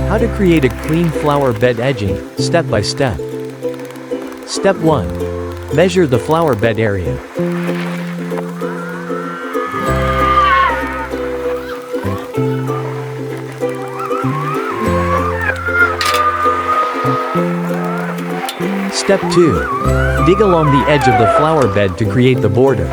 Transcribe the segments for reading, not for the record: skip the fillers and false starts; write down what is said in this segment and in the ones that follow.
How to create a clean flower bed edging, step by step. Step 1. Measure the flower bed area. Step 2. Dig along the edge of the flower bed to create the border.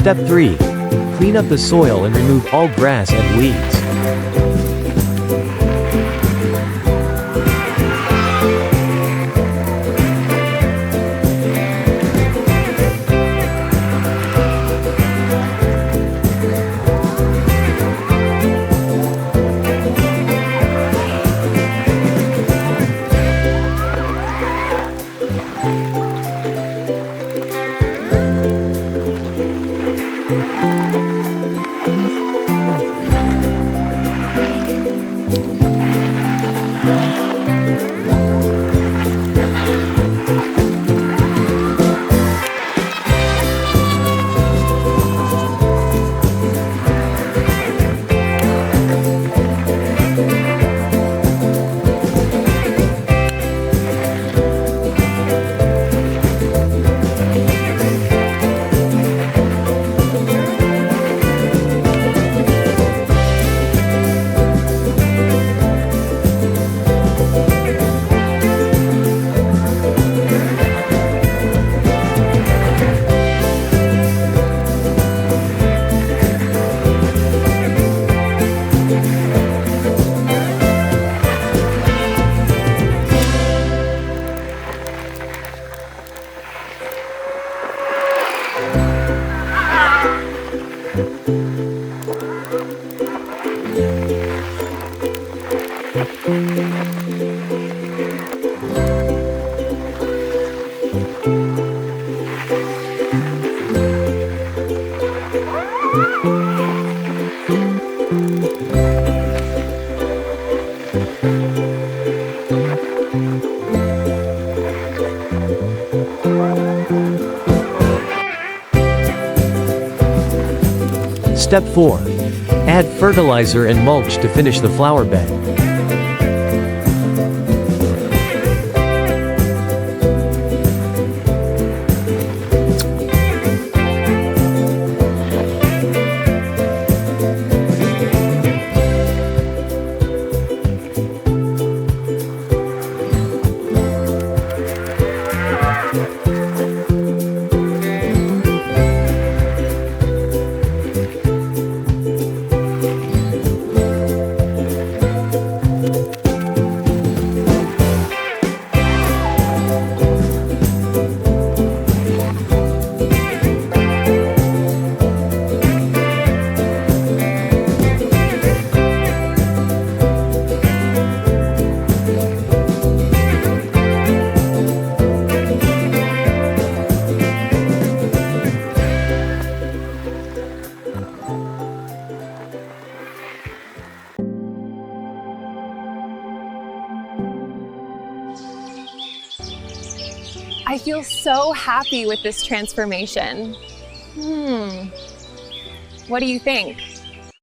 Step 3. Clean up the soil and remove all grass and weeds. Step 4. Add fertilizer and mulch to finish the flower bed. I feel so happy with this transformation. What do you think?